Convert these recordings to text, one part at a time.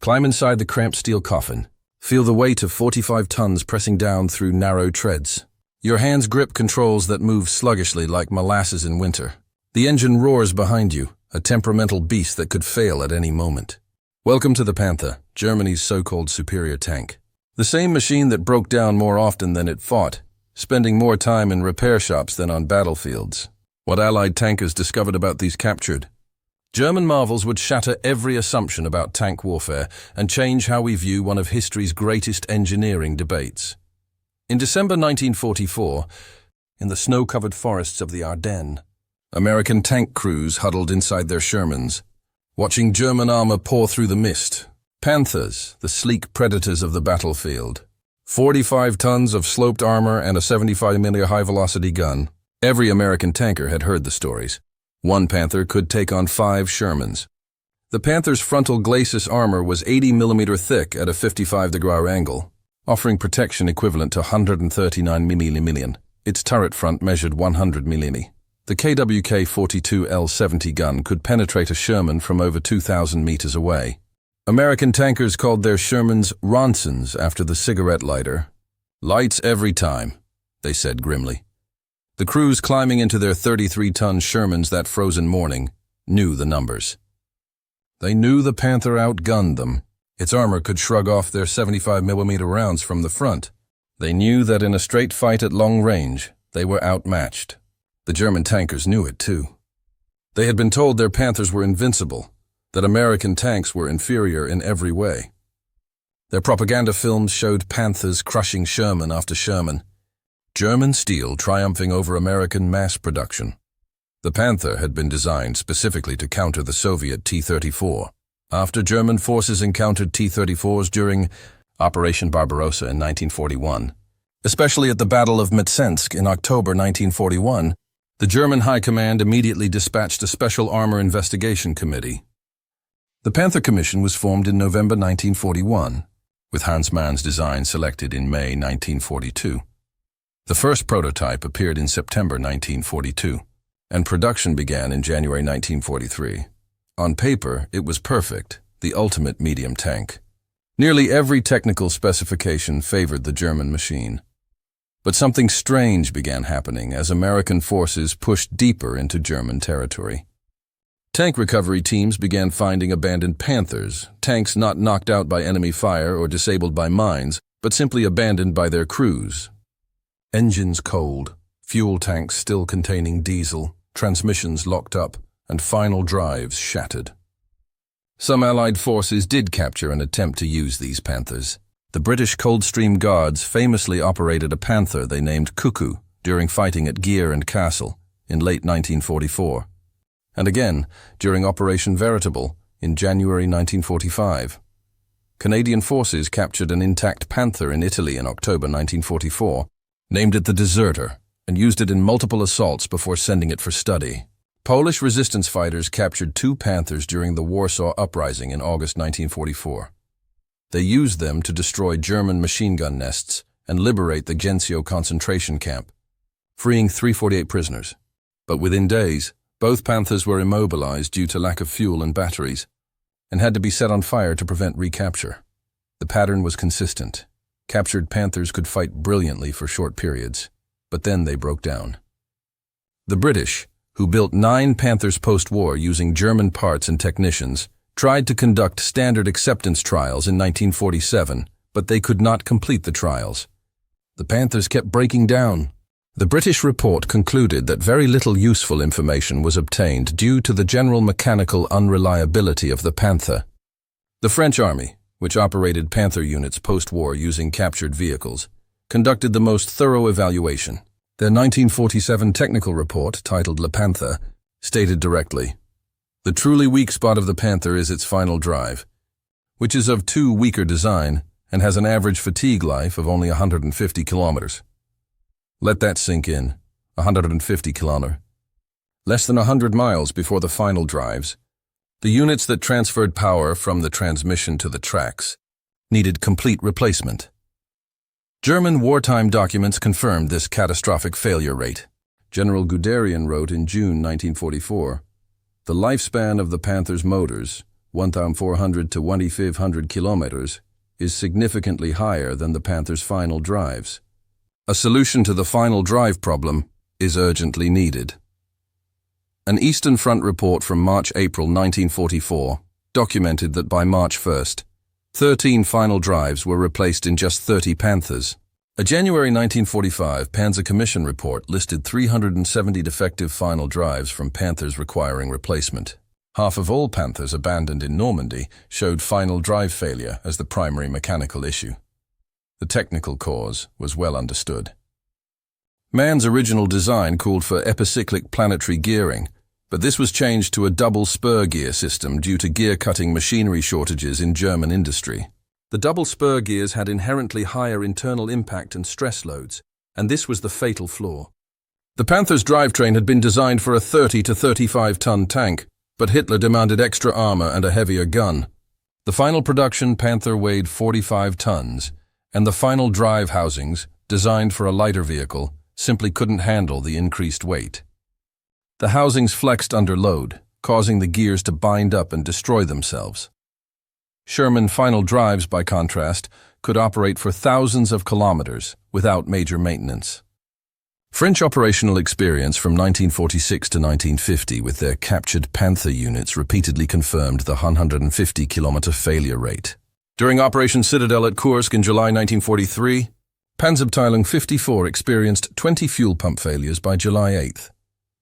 Climb inside the cramped steel coffin. Feel the weight of 45 tons pressing down through narrow treads. Your hands grip controls that move sluggishly like molasses in winter. The engine roars behind you, a temperamental beast that could fail at any moment. Welcome to the Panther, Germany's so-called superior tank. The same machine that broke down more often than it fought, spending more time in repair shops than on battlefields. What Allied tankers discovered about these captured German marvels would shatter every assumption about tank warfare and change how we view one of history's greatest engineering debates. In December 1944, in the snow-covered forests of the Ardennes, American tank crews huddled inside their Shermans, watching German armor pour through the mist. Panthers, the sleek predators of the battlefield. 45 tons of sloped armor and a 75mm high-velocity gun. Every American tanker had heard the stories. One Panther could take on 5 Shermans. The Panther's frontal glacis armor was 80mm thick at a 55-degree angle, offering protection equivalent to 139mm. Its turret front measured 100mm. The KWK-42L-70 gun could penetrate a Sherman from over 2,000 meters away. American tankers called their Shermans Ronsons after the cigarette lighter. "Lights every time," they said grimly. The crews climbing into their 33-ton Shermans that frozen morning knew the numbers. They knew the Panther outgunned them. Its armor could shrug off their 75mm rounds from the front. They knew that in a straight fight at long range, they were outmatched. The German tankers knew it too. They had been told their Panthers were invincible, that American tanks were inferior in every way. Their propaganda films showed Panthers crushing Sherman after Sherman, German steel triumphing over American mass production. The Panther had been designed specifically to counter the Soviet T-34. After German forces encountered T-34s during Operation Barbarossa in 1941, especially at the Battle of Mtsensk in October 1941, the German High Command immediately dispatched a special armor investigation committee. The Panther Commission was formed in November 1941, with Hans Mann's design selected in May 1942. The first prototype appeared in September 1942, and production began in January 1943. On paper, it was perfect, the ultimate medium tank. Nearly every technical specification favored the German machine. But something strange began happening as American forces pushed deeper into German territory. Tank recovery teams began finding abandoned Panthers, tanks not knocked out by enemy fire or disabled by mines, but simply abandoned by their crews. Engines cold, fuel tanks still containing diesel, transmissions locked up, and final drives shattered. Some Allied forces did capture and attempt to use these Panthers. The British Coldstream Guards famously operated a Panther they named Cuckoo during fighting at Gier and Kassel in late 1944, and again during Operation Veritable in January 1945. Canadian forces captured an intact Panther in Italy in October 1944, named it the Deserter, and used it in multiple assaults before sending it for study. Polish resistance fighters captured 2 Panthers during the Warsaw Uprising in August 1944. They used them to destroy German machine gun nests and liberate the Genzio concentration camp, freeing 348 prisoners. But within days, both Panthers were immobilized due to lack of fuel and batteries, and had to be set on fire to prevent recapture. The pattern was consistent. Captured Panthers could fight brilliantly for short periods, but then they broke down. The British, who built 9 Panthers post-war using German parts and technicians, tried to conduct standard acceptance trials in 1947, but they could not complete the trials. The Panthers kept breaking down. The British report concluded that very little useful information was obtained due to the general mechanical unreliability of the Panther. The French Army, which operated Panther units post-war using captured vehicles, conducted the most thorough evaluation. Their 1947 technical report, titled Le Panther, stated directly, "The truly weak spot of the Panther is its final drive, which is of too weaker design and has an average fatigue life of only 150 kilometers. Let that sink in, 150 kilometers. Less than 100 miles before the final drives, the units that transferred power from the transmission to the tracks needed complete replacement." German wartime documents confirmed this catastrophic failure rate. General Guderian wrote in June 1944, "The lifespan of the Panther's motors 1,400 to 1,500 kilometers, is significantly higher than the Panther's final drives. A solution to the final drive problem is urgently needed. An Eastern Front report from March-April 1944 documented that by March 1st, 13 final drives were replaced in just 30 Panthers. A January 1945 Panzer Commission report listed 370 defective final drives from Panthers requiring replacement. Half of all Panthers abandoned in Normandy showed final drive failure as the primary mechanical issue. The technical cause was well understood. Mann's original design called for epicyclic planetary gearing, but this was changed to a double spur gear system due to gear-cutting machinery shortages in German industry. The double spur gears had inherently higher internal impact and stress loads, and this was the fatal flaw. The Panther's drivetrain had been designed for a 30 to 35-ton tank, but Hitler demanded extra armor and a heavier gun. The final production Panther weighed 45 tons, and the final drive housings, designed for a lighter vehicle, simply couldn't handle the increased weight. The housings flexed under load, causing the gears to bind up and destroy themselves. Sherman final drives, by contrast, could operate for thousands of kilometers without major maintenance. French operational experience from 1946 to 1950 with their captured Panther units repeatedly confirmed the 150-kilometer failure rate. During Operation Citadel at Kursk in July 1943, Panzerabteilung 54 experienced 20 fuel pump failures by July 8th.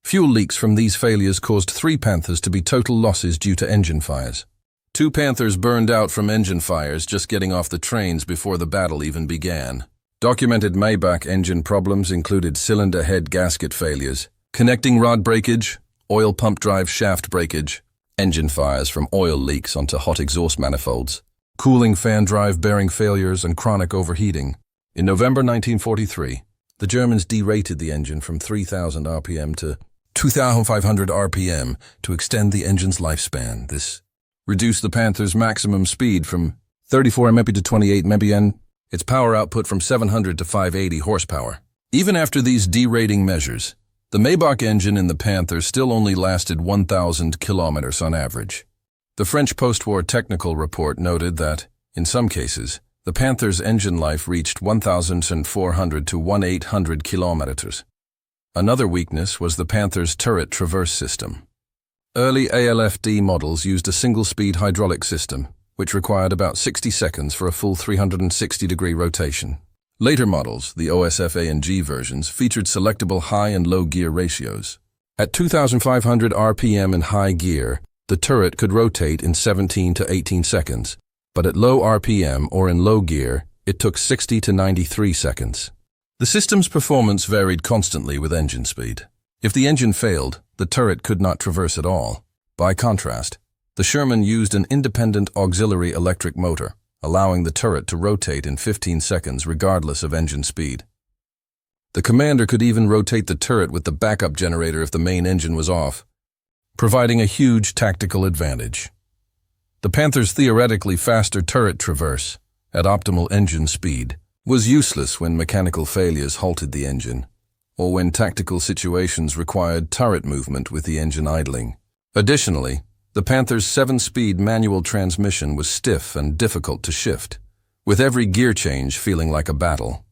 Fuel leaks from these failures caused 3 Panthers to be total losses due to engine fires. 2 Panthers burned out from engine fires just getting off the trains before the battle even began. Documented Maybach engine problems included cylinder head gasket failures, connecting rod breakage, oil pump drive shaft breakage, engine fires from oil leaks onto hot exhaust manifolds, cooling fan drive bearing failures, and chronic overheating. In November 1943, the Germans derated the engine from 3,000 RPM to 2,500 RPM to extend the engine's lifespan. This reduced the Panther's maximum speed from 34 mph to 28 mph, its power output from 700 to 580 horsepower. Even after these derating measures, the Maybach engine in the Panther still only lasted 1,000 kilometers on average. The French post-war technical report noted that, in some cases, the Panther's engine life reached 1,400 to 1,800 kilometers. Another weakness was the Panther's turret traverse system. Early ALFD models used a single-speed hydraulic system, which required about 60 seconds for a full 360-degree rotation. Later models, the OSF A and G versions, featured selectable high and low gear ratios. At 2,500 RPM in high gear, the turret could rotate in 17 to 18 seconds, but at low RPM or in low gear, it took 60 to 93 seconds. The system's performance varied constantly with engine speed. If the engine failed, the turret could not traverse at all. By contrast, the Sherman used an independent auxiliary electric motor, allowing the turret to rotate in 15 seconds regardless of engine speed. The commander could even rotate the turret with the backup generator if the main engine was off, providing a huge tactical advantage. The Panther's theoretically faster turret traverse, at optimal engine speed, was useless when mechanical failures halted the engine, or when tactical situations required turret movement with the engine idling. Additionally, the Panther's 7-speed manual transmission was stiff and difficult to shift, with every gear change feeling like a battle.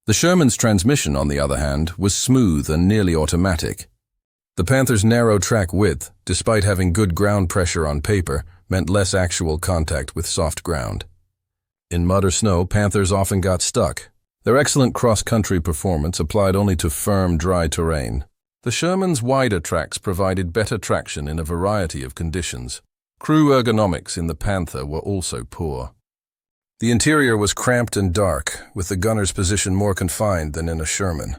The Sherman's transmission, on the other hand, was smooth and nearly automatic. The Panther's narrow track width, despite having good ground pressure on paper, meant less actual contact with soft ground. In mud or snow, Panthers often got stuck. Their excellent cross-country performance applied only to firm, dry terrain. The Sherman's wider tracks provided better traction in a variety of conditions. Crew ergonomics in the Panther were also poor. The interior was cramped and dark, with the gunner's position more confined than in a Sherman.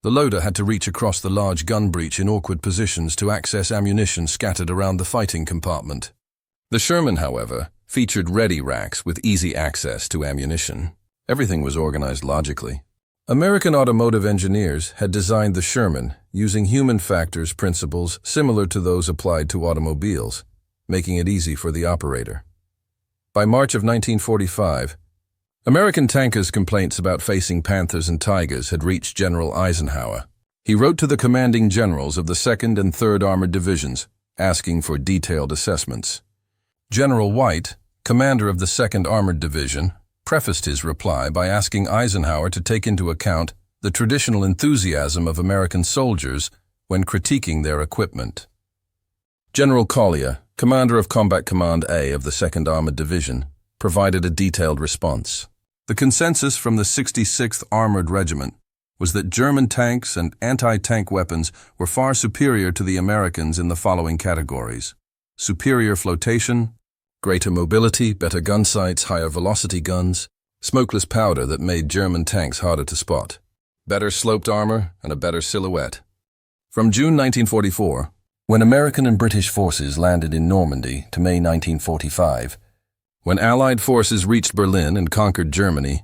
The loader had to reach across the large gun breech in awkward positions to access ammunition scattered around the fighting compartment. The Sherman, however, featured ready racks with easy access to ammunition. Everything was organized logically. American automotive engineers had designed the Sherman using human factors principles similar to those applied to automobiles, making it easy for the operator. By March of 1945, American tankers' complaints about facing Panthers and Tigers had reached General Eisenhower. He wrote to the commanding generals of the 2nd and 3rd Armored Divisions, asking for detailed assessments. General White, commander of the 2nd Armored Division, prefaced his reply by asking Eisenhower to take into account the traditional enthusiasm of American soldiers when critiquing their equipment. General Collier, commander of Combat Command A of the 2nd Armored Division, provided a detailed response. The consensus from the 66th Armored Regiment was that German tanks and anti-tank weapons were far superior to the Americans in the following categories: superior flotation, greater mobility, better gun sights, higher velocity guns, smokeless powder that made German tanks harder to spot, better sloped armor, and a better silhouette. From June 1944, when American and British forces landed in Normandy, to May 1945, when Allied forces reached Berlin and conquered Germany,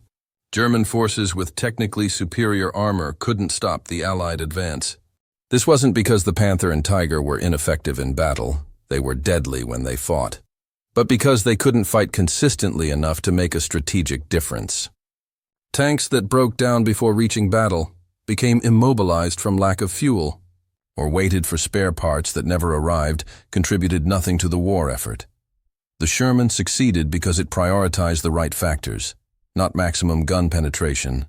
German forces with technically superior armor couldn't stop the Allied advance. This wasn't because the Panther and Tiger were ineffective in battle, they were deadly when they fought, but because they couldn't fight consistently enough to make a strategic difference. Tanks that broke down before reaching battle became immobilized from lack of fuel, or waited for spare parts that never arrived, contributed nothing to the war effort. The Sherman succeeded because it prioritized the right factors, not maximum gun penetration,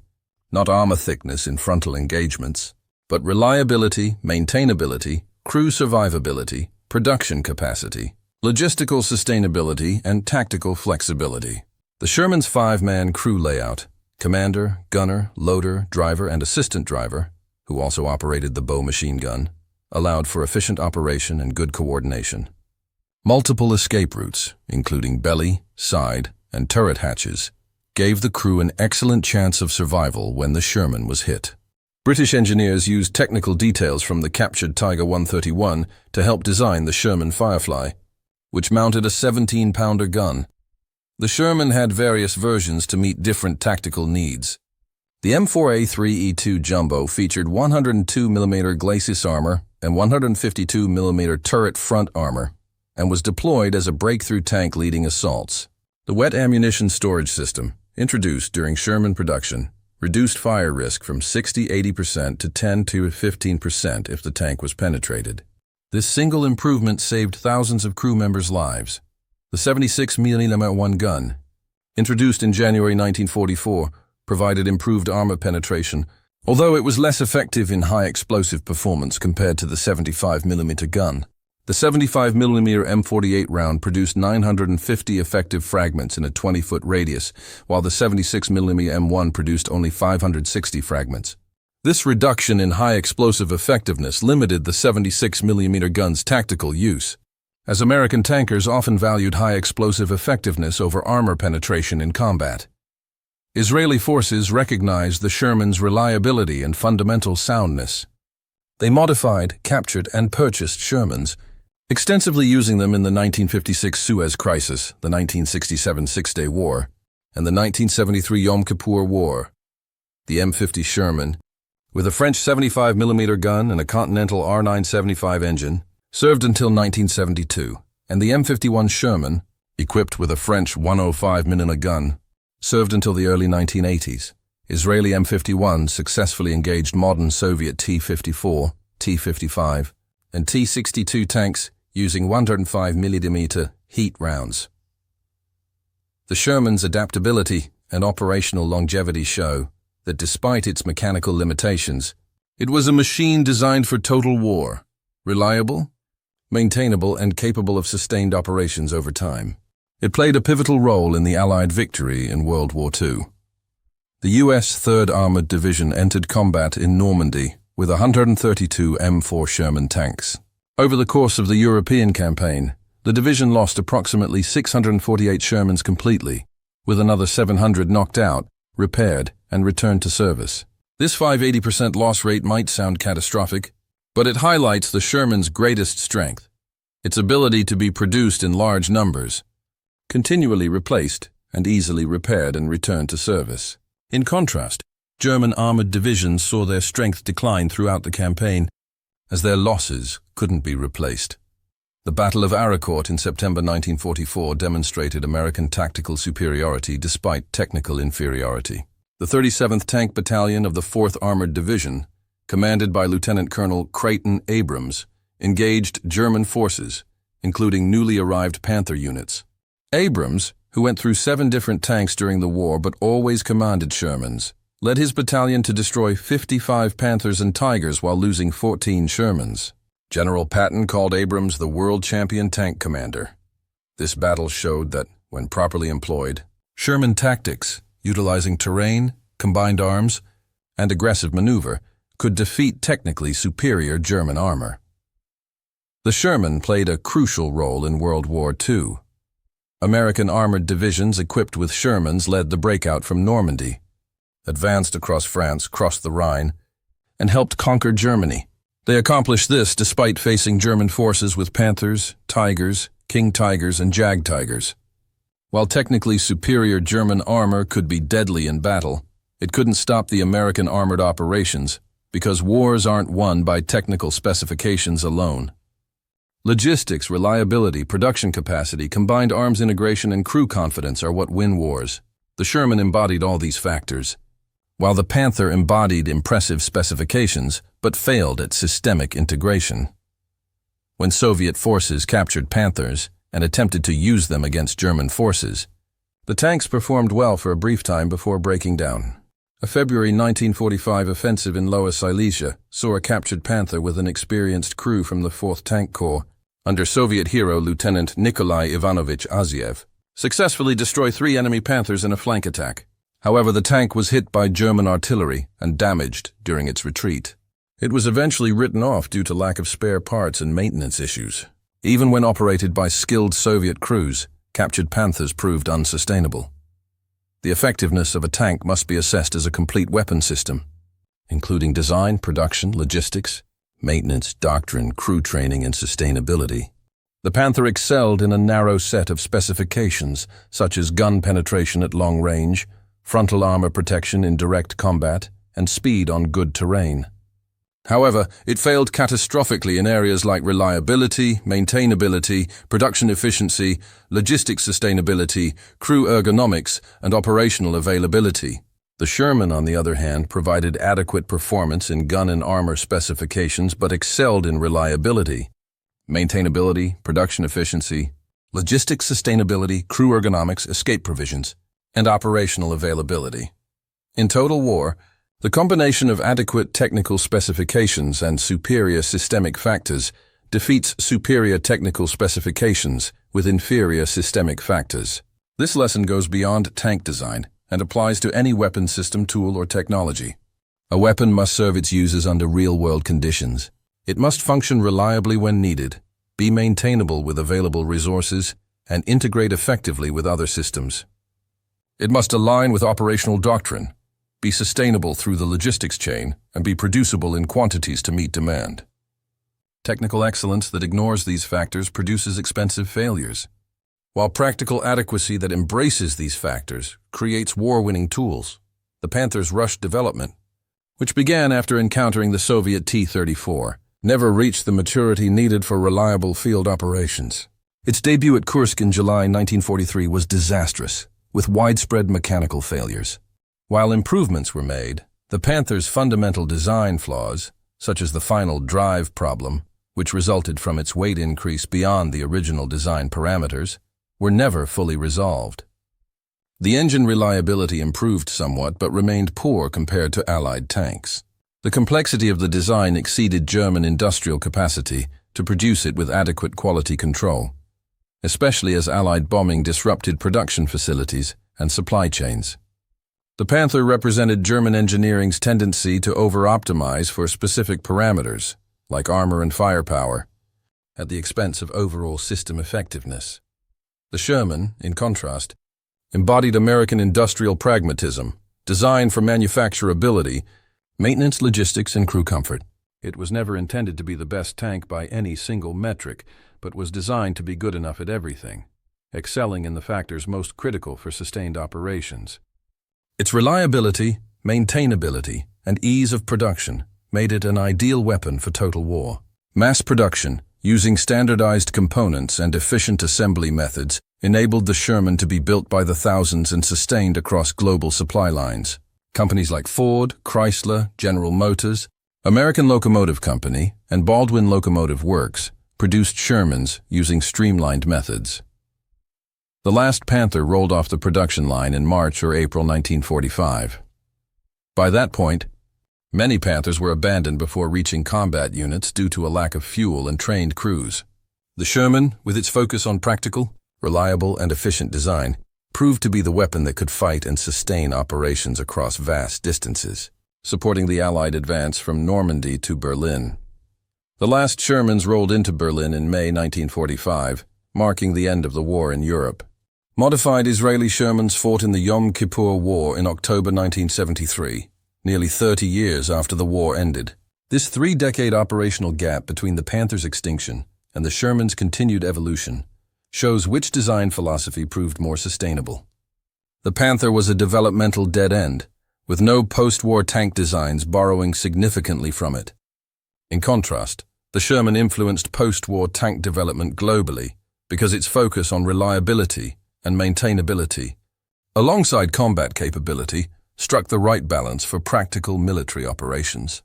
not armor thickness in frontal engagements, but reliability, maintainability, crew survivability, production capacity, logistical sustainability, and tactical flexibility. The Sherman's 5-man crew layout, commander, gunner, loader, driver, and assistant driver, who also operated the bow machine gun, allowed for efficient operation and good coordination. Multiple escape routes, including belly, side, and turret hatches, gave the crew an excellent chance of survival when the Sherman was hit. British engineers used technical details from the captured Tiger 131 to help design the Sherman Firefly, which mounted a 17-pounder gun. The Sherman had various versions to meet different tactical needs. The M4A3E2 Jumbo featured 102mm glacis armor and 152mm turret front armor, and was deployed as a breakthrough tank leading assaults. The wet ammunition storage system, introduced during Sherman production, reduced fire risk from 60–80% to 10–15% if the tank was penetrated. This single improvement saved thousands of crew members' lives. The 76mm M1 gun, introduced in January 1944, provided improved armor penetration, although it was less effective in high explosive performance compared to the 75mm gun. The 75mm M48 round produced 950 effective fragments in a 20-foot radius, while the 76mm M1 produced only 560 fragments. This reduction in high explosive effectiveness limited the 76mm gun's tactical use, as American tankers often valued high explosive effectiveness over armor penetration in combat. Israeli forces recognized the Sherman's reliability and fundamental soundness. They modified, captured, and purchased Shermans, extensively using them in the 1956 Suez Crisis, the 1967 Six-Day War, and the 1973 Yom Kippur War. The M50 Sherman, with a French 75mm gun and a Continental R975 engine, served until 1972, and the M51 Sherman, equipped with a French 105mm gun, served until the early 1980s. Israeli M51 successfully engaged modern Soviet T-54, T-55, and T-62 tanks using 105mm heat rounds. The Sherman's adaptability and operational longevity show that despite its mechanical limitations, it was a machine designed for total war, reliable, maintainable, and capable of sustained operations over time. It played a pivotal role in the Allied victory in World War II. The U.S. 3rd Armored Division entered combat in Normandy with 132 M4 Sherman tanks. Over the course of the European campaign, the division lost approximately 648 Shermans completely, with another 700 knocked out, repaired, and returned to service. This 580% loss rate might sound catastrophic, but it highlights the Sherman's greatest strength, its ability to be produced in large numbers, continually replaced, and easily repaired and returned to service. In contrast, German armored divisions saw their strength decline throughout the campaign, as their losses couldn't be replaced. The Battle of Aracourt in September 1944 demonstrated American tactical superiority despite technical inferiority. The 37th Tank Battalion of the 4th Armored Division, commanded by Lieutenant Colonel Creighton Abrams, engaged German forces, including newly arrived Panther units, Abrams, who went through 7 different tanks during the war but always commanded Shermans, led his battalion to destroy 55 Panthers and Tigers while losing 14 Shermans. General Patton called Abrams the world champion tank commander. This battle showed that, when properly employed, Sherman tactics, utilizing terrain, combined arms, and aggressive maneuver, could defeat technically superior German armor. The Sherman played a crucial role in World War II. American armored divisions equipped with Shermans led the breakout from Normandy, advanced across France, crossed the Rhine, and helped conquer Germany. They accomplished this despite facing German forces with Panthers, Tigers, King Tigers, and Jag Tigers. While technically superior German armor could be deadly in battle, it couldn't stop the American armored operations, because wars aren't won by technical specifications alone. Logistics, reliability, production capacity, combined arms integration, and crew confidence are what win wars. The Sherman embodied all these factors, while the Panther embodied impressive specifications but failed at systemic integration. When Soviet forces captured Panthers and attempted to use them against German forces, the tanks performed well for a brief time before breaking down. A February 1945 offensive in Lower Silesia saw a captured Panther with an experienced crew from the 4th Tank Corps, under Soviet hero Lieutenant Nikolai Ivanovich Aziev, successfully destroy 3 enemy Panthers in a flank attack. However, the tank was hit by German artillery and damaged during its retreat. It was eventually written off due to lack of spare parts and maintenance issues. Even when operated by skilled Soviet crews, captured Panthers proved unsustainable. The effectiveness of a tank must be assessed as a complete weapon system, including design, production, logistics, maintenance, doctrine, crew training, and sustainability. The Panther excelled in a narrow set of specifications, such as gun penetration at long range, frontal armor protection in direct combat, and speed on good terrain. However, it failed catastrophically in areas like reliability, maintainability, production efficiency, logistics sustainability, crew ergonomics, and operational availability. The Sherman, on the other hand, provided adequate performance in gun and armor specifications but excelled in reliability, maintainability, production efficiency, logistics sustainability, crew ergonomics, escape provisions, and operational availability. In total war, the combination of adequate technical specifications and superior systemic factors defeats superior technical specifications with inferior systemic factors. This lesson goes beyond tank design and applies to any weapon system, tool, or technology. A weapon must serve its users under real-world conditions. It must function reliably when needed, be maintainable with available resources, and integrate effectively with other systems. It must align with operational doctrine, be sustainable through the logistics chain, and be producible in quantities to meet demand. Technical excellence that ignores these factors produces expensive failures, while practical adequacy that embraces these factors creates war-winning tools. The Panther's rushed development, which began after encountering the Soviet T-34, never reached the maturity needed for reliable field operations. Its debut at Kursk in July 1943 was disastrous, with widespread mechanical failures. While improvements were made, the Panther's fundamental design flaws, such as the final drive problem, which resulted from its weight increase beyond the original design parameters, were never fully resolved. The engine reliability improved somewhat but remained poor compared to Allied tanks. The complexity of the design exceeded German industrial capacity to produce it with adequate quality control, especially as Allied bombing disrupted production facilities and supply chains. The Panther represented German engineering's tendency to over-optimize for specific parameters, like armor and firepower, at the expense of overall system effectiveness. The Sherman, in contrast, embodied American industrial pragmatism, designed for manufacturability, maintenance, logistics, and crew comfort. It was never intended to be the best tank by any single metric, but was designed to be good enough at everything, excelling in the factors most critical for sustained operations. Its reliability, maintainability, and ease of production made it an ideal weapon for total war. Mass production, using standardized components and efficient assembly methods, enabled the Sherman to be built by the thousands and sustained across global supply lines. Companies like Ford, Chrysler, General Motors, American Locomotive Company, and Baldwin Locomotive Works produced Shermans using streamlined methods. The last Panther rolled off the production line in March or April 1945. By that point, many Panthers were abandoned before reaching combat units due to a lack of fuel and trained crews. The Sherman, with its focus on practical, reliable, and efficient design, proved to be the weapon that could fight and sustain operations across vast distances, supporting the Allied advance from Normandy to Berlin. The last Shermans rolled into Berlin in May 1945, marking the end of the war in Europe. Modified Israeli Shermans fought in the Yom Kippur War in October 1973, nearly 30 years after the war ended. This 3-decade operational gap between the Panther's extinction and the Sherman's continued evolution shows which design philosophy proved more sustainable. The Panther was a developmental dead end, with no post-war tank designs borrowing significantly from it. In contrast, the Sherman influenced post-war tank development globally because its focus on reliability and maintainability, alongside combat capability, struck the right balance for practical military operations.